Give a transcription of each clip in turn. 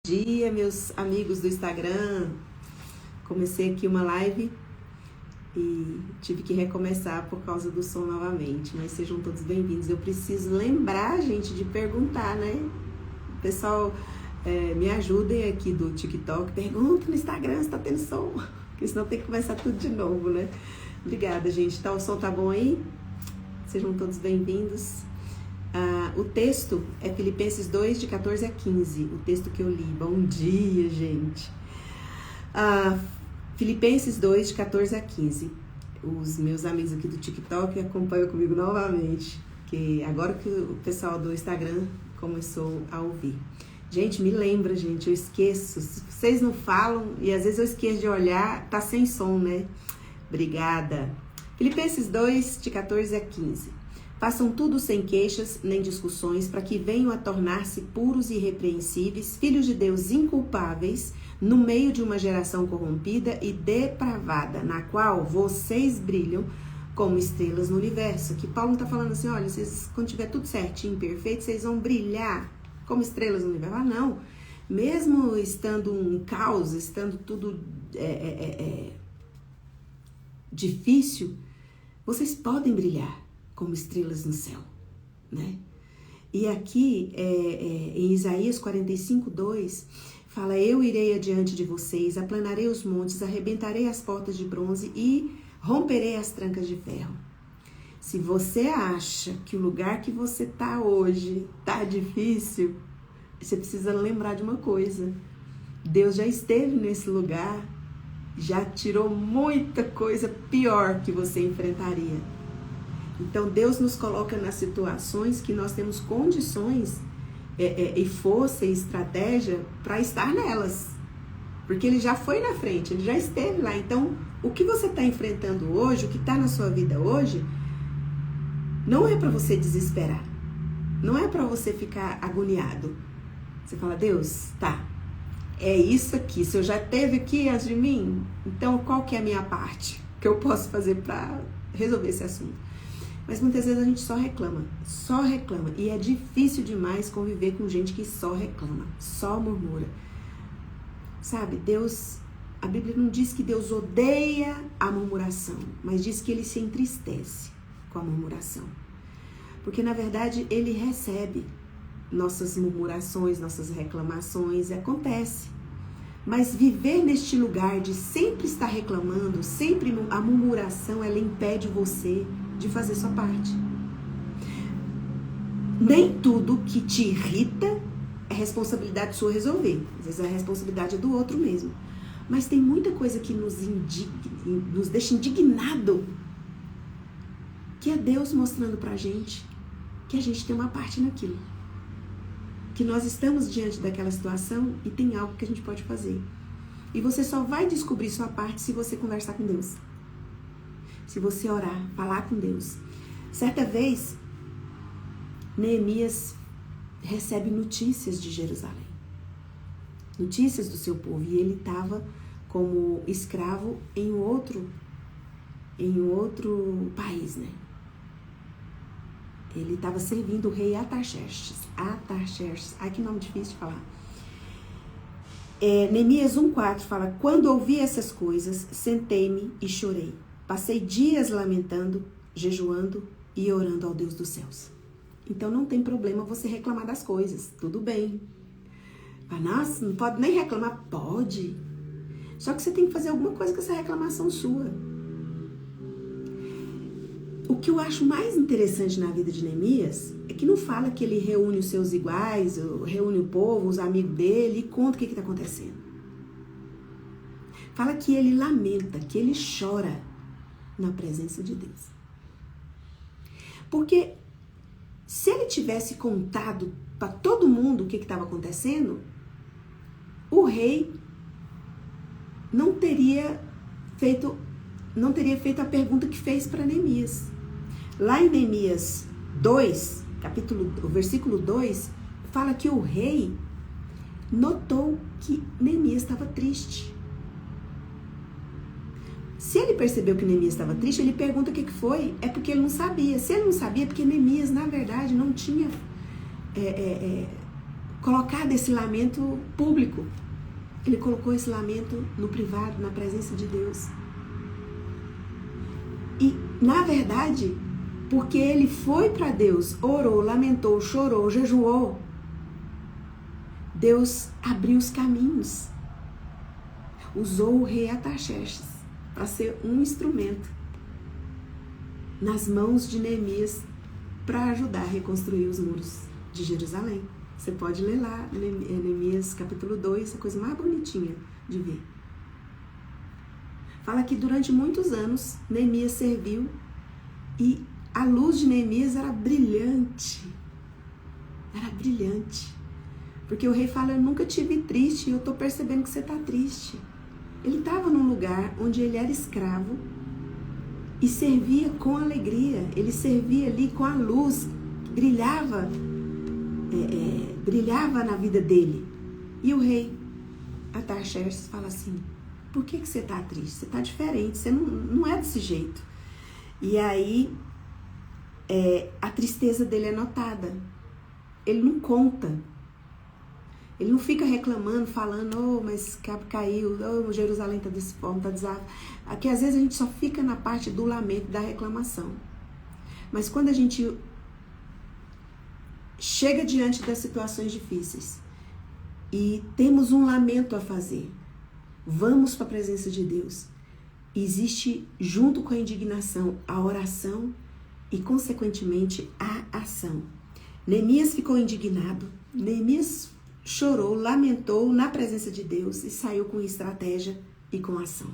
Dia, meus amigos do Instagram. Comecei aqui uma live e tive que recomeçar por causa do som novamente, mas sejam todos bem-vindos. Eu preciso lembrar, gente, de perguntar, né? O pessoal, me ajudem aqui do TikTok, pergunta no Instagram se tá tendo som, porque senão tem que começar tudo de novo, né? Obrigada, gente. O som tá bom aí? Sejam todos bem-vindos. O texto é Filipenses 2, de 14 a 15, o texto que eu li. Bom dia, gente. Filipenses 2, de 14 a 15. Os meus amigos aqui do TikTok acompanham comigo novamente, que agora que o pessoal do Instagram começou a ouvir. Gente, me lembra, gente, eu esqueço. Se vocês não falam, e às vezes eu esqueço de olhar, tá sem som, né? Obrigada. Filipenses 2, de 14 a 15. Façam tudo sem queixas nem discussões, para que venham a tornar-se puros e irrepreensíveis, filhos de Deus inculpáveis, no meio de uma geração corrompida e depravada, na qual vocês brilham como estrelas no universo. Que Paulo está falando assim, olha, vocês, quando tiver tudo certinho, perfeito, vocês vão brilhar como estrelas no universo. Ah, não. Mesmo estando um caos, estando tudo difícil, vocês podem brilhar como estrelas no céu, né? E aqui, em Isaías 45, 2, fala, eu irei adiante de vocês, aplanarei os montes, arrebentarei as portas de bronze e romperei as trancas de ferro. Se você acha que o lugar que você está hoje está difícil, você precisa lembrar de uma coisa. Deus já esteve nesse lugar, já tirou muita coisa pior que você enfrentaria. Então, Deus nos coloca nas situações que nós temos condições e força e estratégia para estar nelas. Porque Ele já foi na frente, Ele já esteve lá. Então, o que você está enfrentando hoje, o que está na sua vida hoje, não é para você desesperar. Não é para você ficar agoniado. Você fala, Deus, tá, é isso aqui. Se eu já esteve aqui antes de mim, então qual que é a minha parte que eu posso fazer para resolver esse assunto? Mas muitas vezes a gente só reclama. E é difícil demais conviver com gente que só reclama, só murmura. Sabe, Deus, a Bíblia não diz que Deus odeia a murmuração, mas diz que Ele se entristece com a murmuração. Porque, na verdade, Ele recebe nossas murmurações, nossas reclamações, acontece. Mas viver neste lugar de sempre estar reclamando, sempre a murmuração, ela impede você de fazer sua parte. Nem tudo que te irrita é responsabilidade sua resolver. Às vezes a responsabilidade é do outro mesmo. Mas tem muita coisa que nos deixa indignado, que é Deus mostrando pra gente que a gente tem uma parte naquilo. Que nós estamos diante daquela situação e tem algo que a gente pode fazer. E você só vai descobrir sua parte se você conversar com Deus. Se você orar, falar com Deus. Certa vez, Neemias recebe notícias de Jerusalém. Notícias do seu povo. E ele estava como escravo em um outro país, né? Ele estava servindo o rei Artaxerxes. Ai, que nome difícil de falar. Neemias 1,4 fala, quando ouvi essas coisas, sentei-me e chorei. Passei dias lamentando, jejuando e orando ao Deus dos céus. Então não tem problema você reclamar das coisas, tudo bem. Ah, nossa, não pode nem reclamar? Pode. Só que você tem que fazer alguma coisa com essa reclamação sua. O que eu acho mais interessante na vida de Neemias é que não fala que ele reúne os seus iguais, reúne o povo, os amigos dele e conta o que está acontecendo. Fala que ele lamenta, que ele chora na presença de Deus. Porque se ele tivesse contado para todo mundo o que estava acontecendo, o rei não teria feito a pergunta que fez para Neemias. Lá em Neemias 2, o versículo 2, fala que o rei notou que Neemias estava triste. Se ele percebeu que Neemias estava triste, ele pergunta o que foi. É porque ele não sabia. Se ele não sabia, é porque Neemias, na verdade, não tinha colocado esse lamento público. Ele colocou esse lamento no privado, na presença de Deus. E, na verdade, porque ele foi para Deus, orou, lamentou, chorou, jejuou, Deus abriu os caminhos. Usou o rei Artaxerxes para ser um instrumento nas mãos de Neemias para ajudar a reconstruir os muros de Jerusalém. Você pode ler lá, Neemias capítulo 2, a coisa mais bonitinha de ver. Fala que durante muitos anos Neemias serviu e a luz de Neemias era brilhante. Era brilhante. Porque o rei fala, eu nunca te vi triste e eu estou percebendo que você está triste. Ele estava num lugar onde ele era escravo e servia com alegria. Ele servia ali com a luz que brilhava, brilhava na vida dele. E o rei Artaxerxes fala assim, por que você está triste? Você está diferente, você não é desse jeito. E aí a tristeza dele é notada. Ele não conta. Ele não fica reclamando, falando, oh, mas caiu, oh, Jerusalém está desse forma, está desastre. Aqui às vezes a gente só fica na parte do lamento, da reclamação. Mas quando a gente chega diante das situações difíceis e temos um lamento a fazer, vamos para a presença de Deus. Existe, junto com a indignação, a oração e, consequentemente, a ação. Neemias ficou indignado, Neemias chorou, lamentou na presença de Deus e saiu com estratégia e com ação.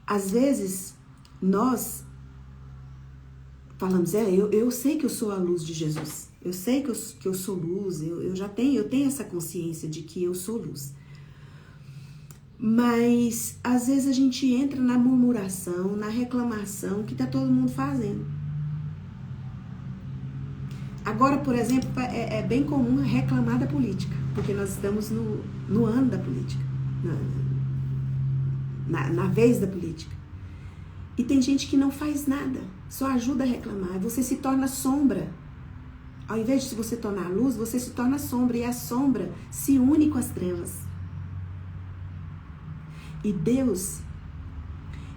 Às vezes, nós falamos, eu sei que eu sou a luz de Jesus, eu sei que eu sou luz, eu tenho essa consciência de que eu sou luz. Mas, às vezes, a gente entra na murmuração, na reclamação que está todo mundo fazendo. Agora, por exemplo, é bem comum reclamar da política, porque nós estamos no ano da política, na vez da política. E tem gente que não faz nada, só ajuda a reclamar. Você se torna sombra. Ao invés de você tornar luz, você se torna sombra, e a sombra se une com as trevas. E Deus,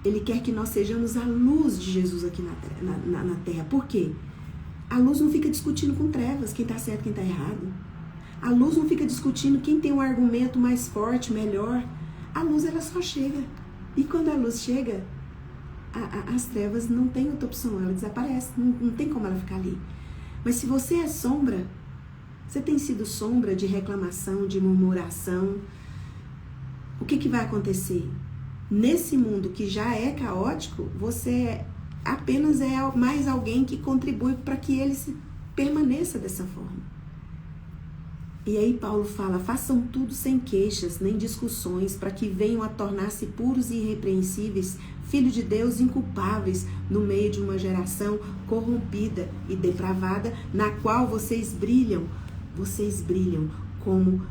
Ele quer que nós sejamos a luz de Jesus aqui na terra. Por quê? A luz não fica discutindo com trevas, quem está certo, quem está errado. A luz não fica discutindo quem tem um argumento mais forte, melhor. A luz, ela só chega. E quando a luz chega, as trevas não tem outra opção, ela desaparece, não tem como ela ficar ali. Mas se você é sombra, você tem sido sombra de reclamação, de murmuração, o que vai acontecer? Nesse mundo que já é caótico, você apenas é mais alguém que contribui para que ele permaneça dessa forma. E aí Paulo fala, façam tudo sem queixas, nem discussões, para que venham a tornar-se puros e irrepreensíveis, filhos de Deus inculpáveis, no meio de uma geração corrompida e depravada, na qual vocês brilham como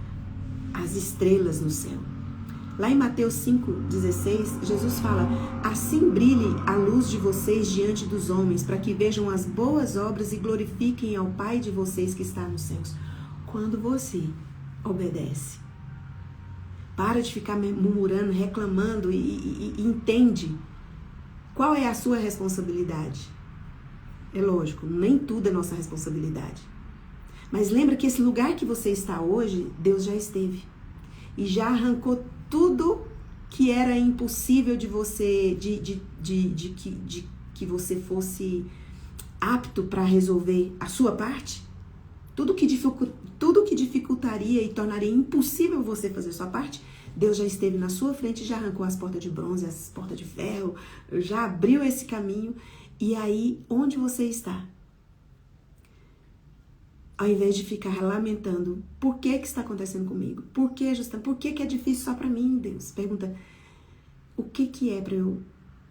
as estrelas no céu. Lá em Mateus 5,16, Jesus fala, assim brilhe a luz de vocês diante dos homens, para que vejam as boas obras e glorifiquem ao Pai de vocês que está nos céus. Quando você obedece, para de ficar murmurando, reclamando e entende qual é a sua responsabilidade. É lógico, nem tudo é nossa responsabilidade. Mas lembra que esse lugar que você está hoje, Deus já esteve. E já arrancou tudo que era impossível de você, que você fosse apto para resolver a sua parte. Tudo que dificultaria e tornaria impossível você fazer a sua parte, Deus já esteve na sua frente, já arrancou as portas de bronze, as portas de ferro, já abriu esse caminho. E aí, onde você está? Ao invés de ficar lamentando, por que está acontecendo comigo? Por que, justamente? Por que é difícil só para mim, Deus? Pergunta, o que é para eu...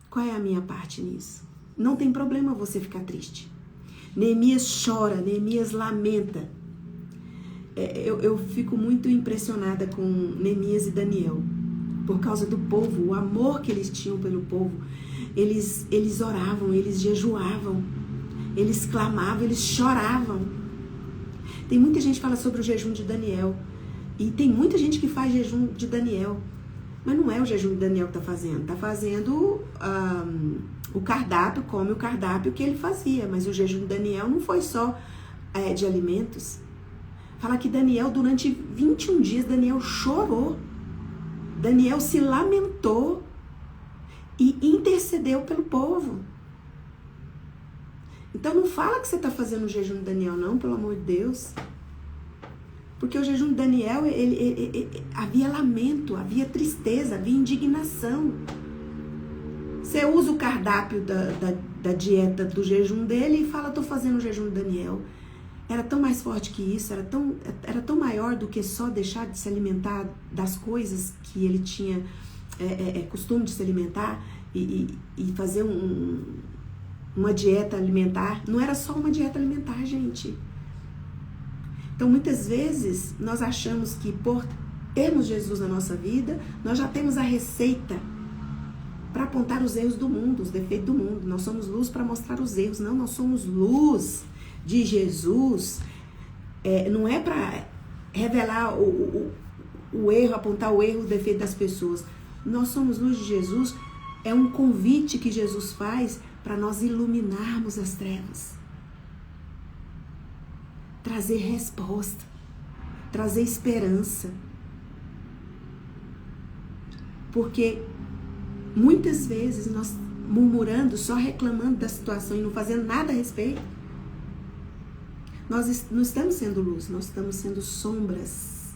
Qual é a minha parte nisso? Não tem problema você ficar triste. Neemias chora, Neemias lamenta. Eu fico muito impressionada com Neemias e Daniel, por causa do povo, o amor que eles tinham pelo povo. Eles oravam, eles jejuavam, eles clamavam, eles choravam. Tem muita gente que fala sobre o jejum de Daniel. E tem muita gente que faz jejum de Daniel. Mas não é o jejum de Daniel que está fazendo. Está fazendo o cardápio, come o cardápio que ele fazia. Mas o jejum de Daniel não foi só de alimentos. Fala que Daniel, durante 21 dias, Daniel chorou. Daniel se lamentou e intercedeu pelo povo. Então não fala que você está fazendo o jejum de Daniel, não, pelo amor de Deus. Porque o jejum de Daniel, havia lamento, havia tristeza, havia indignação. Você usa o cardápio da dieta do jejum dele e fala, estou fazendo o jejum de Daniel. Era tão mais forte que isso, era tão maior do que só deixar de se alimentar das coisas que ele tinha costume de se alimentar e fazer uma dieta alimentar. Não era só uma dieta alimentar, gente. Então, muitas vezes, nós achamos que por termos Jesus na nossa vida, nós já temos a receita para apontar os erros do mundo, os defeitos do mundo. Nós somos luz para mostrar os erros. Não, nós somos luz de Jesus. Não é para revelar o erro, apontar o erro, o defeito das pessoas. Nós somos luz de Jesus. É um convite que Jesus faz para nós iluminarmos as trevas. Trazer resposta, trazer esperança. Porque muitas vezes nós murmurando, só reclamando da situação e não fazendo nada a respeito, nós não estamos sendo luz, nós estamos sendo sombras.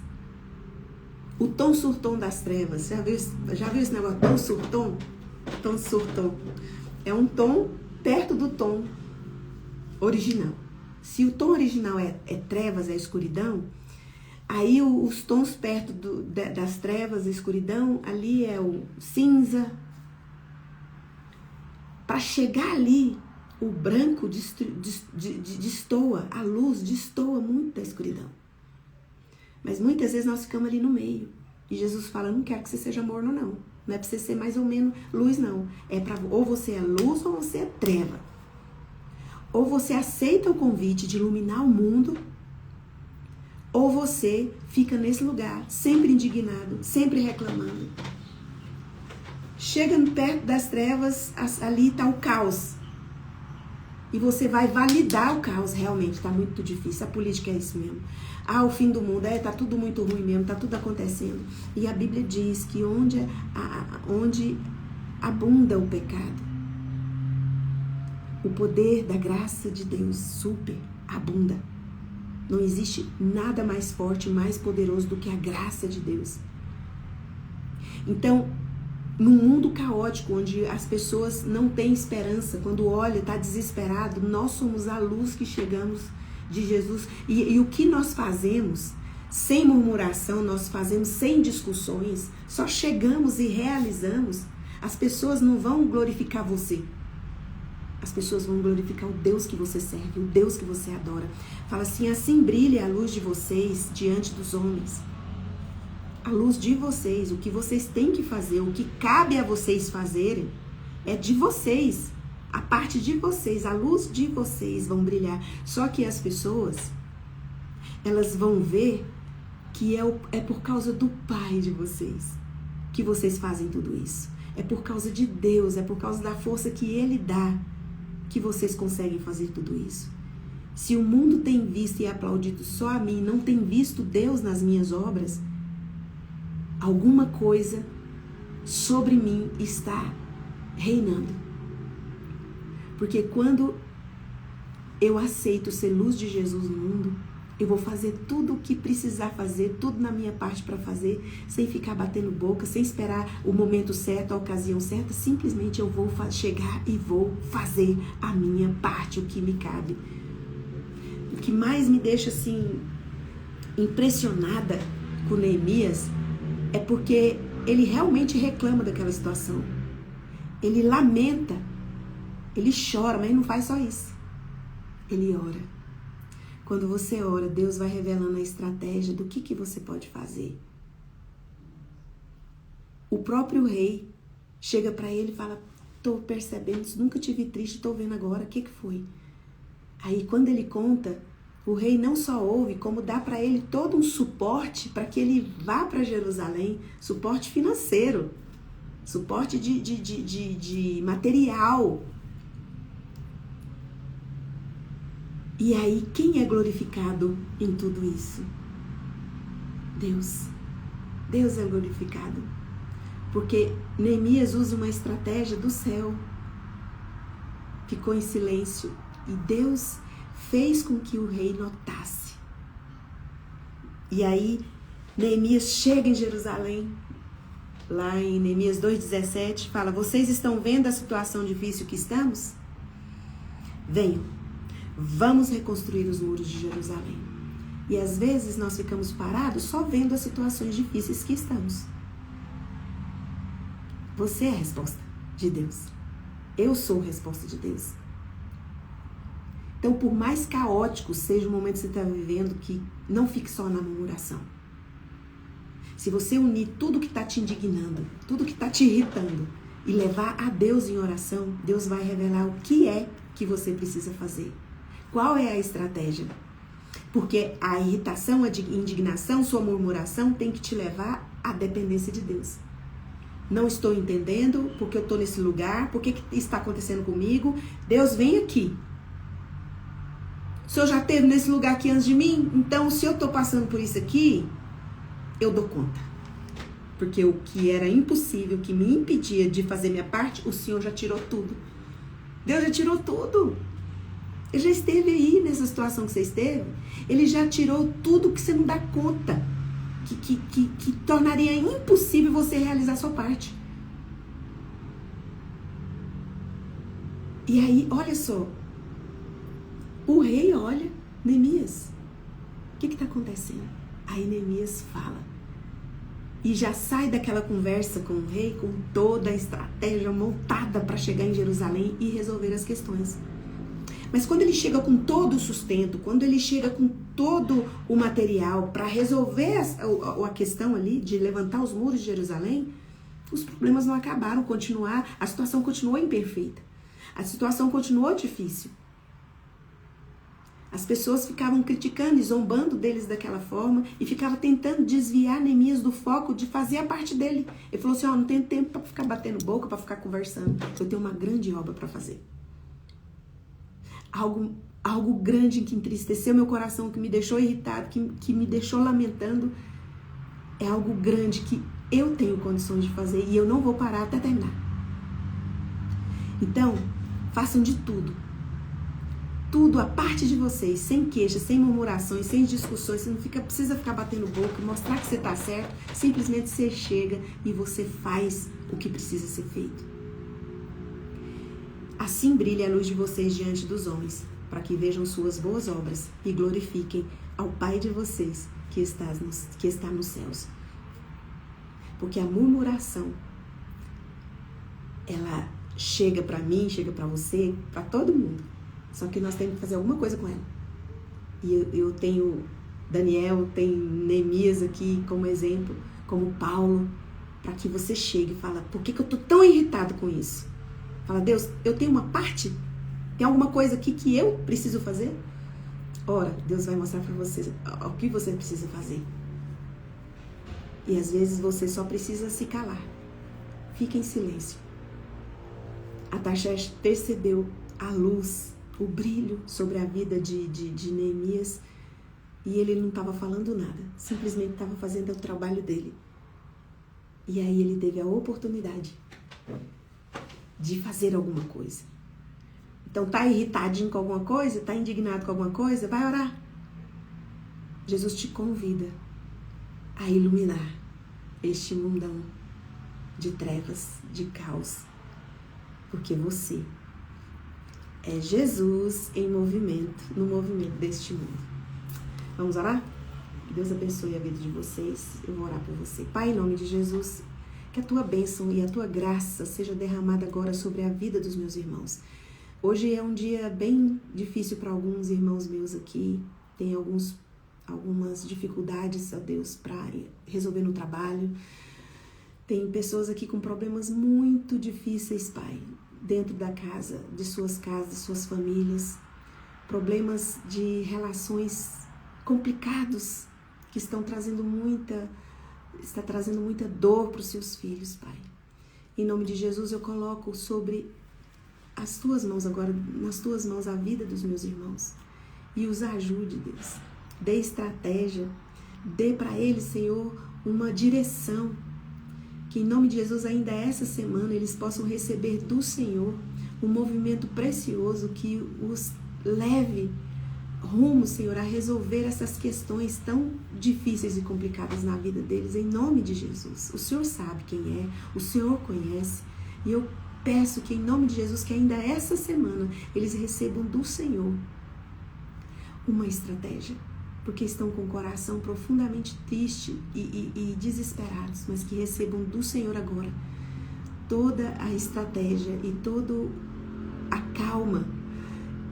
O tom surtom das trevas, já viu esse negócio? Tom surtom? Tom surtom. É um tom perto do tom original. Se o tom original é trevas, é escuridão, aí os tons perto das trevas e escuridão, ali é o cinza. Para chegar ali, o branco destoa, a luz destoa muito da escuridão. Mas muitas vezes nós ficamos ali no meio. E Jesus fala, não quero que você seja morno, não. Não é para você ser mais ou menos luz, não. Ou você é luz ou você é treva. Ou você aceita o convite de iluminar o mundo, ou você fica nesse lugar, sempre indignado, sempre reclamando. Chega perto das trevas, ali está o caos. E você vai validar o caos, realmente, está muito difícil. A política é isso mesmo. O fim do mundo, está tudo muito ruim mesmo, está tudo acontecendo. E a Bíblia diz que onde abunda o pecado, o poder da graça de Deus super abunda. Não existe nada mais forte, mais poderoso do que a graça de Deus. Então, num mundo caótico, onde as pessoas não têm esperança, quando olha, está desesperado, nós somos a luz que chegamos de Jesus. E o que nós fazemos, sem murmuração, nós fazemos sem discussões, só chegamos e realizamos, as pessoas não vão glorificar você. As pessoas vão glorificar o Deus que você serve, o Deus que você adora. Fala assim brilha a luz de vocês diante dos homens. A luz de vocês, o que vocês têm que fazer, o que cabe a vocês fazerem, é de vocês. A parte de vocês, a luz de vocês vão brilhar. Só que as pessoas, elas vão ver que é por causa do Pai de vocês que vocês fazem tudo isso. É por causa de Deus, é por causa da força que Ele dá que vocês conseguem fazer tudo isso. Se o mundo tem visto e aplaudido só a mim, não tem visto Deus nas minhas obras, alguma coisa sobre mim está reinando. Porque quando eu aceito ser luz de Jesus no mundo, eu vou fazer tudo o que precisar fazer, tudo na minha parte para fazer, sem ficar batendo boca, sem esperar o momento certo, a ocasião certa. Simplesmente eu vou chegar e vou fazer a minha parte, o que me cabe. O que mais me deixa assim impressionada com Neemias é porque ele realmente reclama daquela situação. Ele lamenta, ele chora, mas ele não faz só isso. Ele ora. Quando você ora, Deus vai revelando a estratégia do que você pode fazer. O próprio rei chega para ele e fala, estou percebendo, nunca te vi triste, estou vendo agora, o que foi? Aí quando ele conta, O rei não só ouve, como dá para ele todo um suporte para que ele vá para Jerusalém, suporte financeiro, suporte de material. E aí, quem é glorificado em tudo isso? Deus. Deus é glorificado. Porque Neemias usa uma estratégia do céu. Ficou em silêncio. E Deus fez com que o rei notasse. E aí, Neemias chega em Jerusalém. Lá em Neemias 2,17, fala: vocês estão vendo a situação difícil que estamos? Venham, vamos reconstruir os muros de Jerusalém. E às vezes nós ficamos parados só vendo as situações difíceis que estamos. Você é a resposta de Deus. Eu sou a resposta de Deus. Então, por mais caótico seja o momento que você está vivendo, que não fique só na murmuração. Se você unir tudo que está te indignando, tudo que está te irritando e levar a Deus em oração, Deus vai revelar o que é que você precisa fazer. Qual é a estratégia? Porque a irritação, a indignação, sua murmuração tem que te levar à dependência de Deus. Não estou entendendo porque eu estou nesse lugar, por que está acontecendo comigo. Deus, vem aqui. O Senhor já esteve nesse lugar aqui antes de mim? Então, se eu estou passando por isso aqui, eu dou conta. Porque o que era impossível, que me impedia de fazer minha parte, o Senhor já tirou tudo. Deus já tirou tudo. Ele já esteve aí nessa situação que você esteve. Ele já tirou tudo que você não dá conta. Que tornaria impossível você realizar a sua parte. E aí, olha só. O rei olha, Neemias, o que está acontecendo? Aí Neemias fala. E já sai daquela conversa com o rei com toda a estratégia montada para chegar em Jerusalém e resolver as questões. Mas quando ele chega com todo o sustento, quando ele chega com todo o material para resolver a questão ali de levantar os muros de Jerusalém, os problemas não acabaram, a situação continuou imperfeita. A situação continuou difícil. As pessoas ficavam criticando e zombando deles daquela forma e ficavam tentando desviar Neemias do foco de fazer a parte dele. Ele falou assim, não tenho tempo para ficar batendo boca, para ficar conversando. Eu tenho uma grande obra para fazer. Algo grande que entristeceu meu coração, que me deixou irritado, que me deixou lamentando. É algo grande que eu tenho condições de fazer e eu não vou parar até terminar. Então, façam de tudo. Tudo a parte de vocês, sem queixas, sem murmurações, sem discussões. Você não precisa ficar batendo boca, mostrar que você está certo. Simplesmente você chega e você faz o que precisa ser feito. Assim brilha a luz de vocês diante dos homens, para que vejam suas boas obras e glorifiquem ao Pai de vocês que está nos céus. Porque a murmuração, ela chega para mim, chega para você, para todo mundo. Só que nós temos que fazer alguma coisa com ela. E eu tenho Daniel, tenho Neemias aqui como exemplo, como Paulo, para que você chegue e fala, por que eu estou tão irritado com isso? Fala, Deus, eu tenho uma parte? Tem alguma coisa aqui que eu preciso fazer? Ora, Deus vai mostrar para você o que você precisa fazer. E às vezes você só precisa se calar. Fica em silêncio. Artaxerxes percebeu a luz, o brilho sobre a vida de Neemias e ele não estava falando nada. Simplesmente estava fazendo o trabalho dele. E aí ele teve a oportunidade de fazer alguma coisa. Então, tá irritadinho com alguma coisa? Tá indignado com alguma coisa? Vai orar. Jesus te convida a iluminar este mundão de trevas, de caos. Porque você é Jesus em movimento, no movimento deste mundo. Vamos orar? Que Deus abençoe a vida de vocês. Eu vou orar por você. Pai, em nome de Jesus, que a tua bênção e a tua graça seja derramada agora sobre a vida dos meus irmãos. Hoje é um dia bem difícil para alguns irmãos meus aqui. Tem algumas dificuldades, ó Deus, para resolver no trabalho. Tem pessoas aqui com problemas muito difíceis, Pai, dentro da casa, de suas famílias. problemas de relações complicados que está trazendo muita dor para os seus filhos, Pai. Em nome de Jesus, eu coloco sobre as tuas mãos agora, nas tuas mãos, a vida dos meus irmãos. E os ajude, Deus. Dê estratégia, dê para eles, Senhor, uma direção. Que em nome de Jesus, ainda essa semana, eles possam receber do Senhor um movimento precioso que os leve rumo, Senhor, a resolver essas questões tão difíceis e complicadas na vida deles, em nome de Jesus. O Senhor sabe quem é, o Senhor conhece, e eu peço que em nome de Jesus, que ainda essa semana eles recebam do Senhor uma estratégia, porque estão com o coração profundamente triste e desesperados, mas que recebam do Senhor agora toda a estratégia e toda a calma,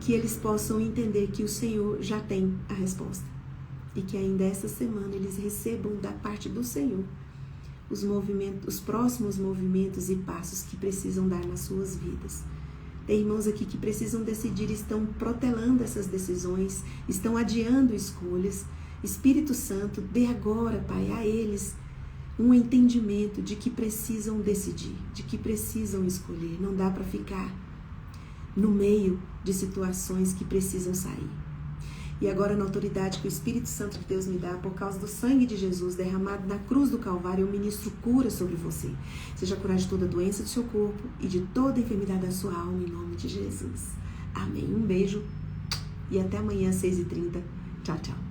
que eles possam entender que o Senhor já tem a resposta e que ainda essa semana eles recebam da parte do Senhor os próximos movimentos e passos que precisam dar nas suas vidas. Tem irmãos aqui que precisam decidir, estão protelando essas decisões, estão adiando escolhas. Espírito Santo, dê agora, Pai, a eles um entendimento de que precisam decidir, de que precisam escolher. Não dá para ficar no meio de situações que precisam sair. E agora, na autoridade que o Espírito Santo de Deus me dá, por causa do sangue de Jesus derramado na cruz do Calvário, eu ministro cura sobre você. Seja curado de toda doença do seu corpo e de toda enfermidade da sua alma, em nome de Jesus. Amém. Um beijo e até amanhã, às 6h30. Tchau, tchau.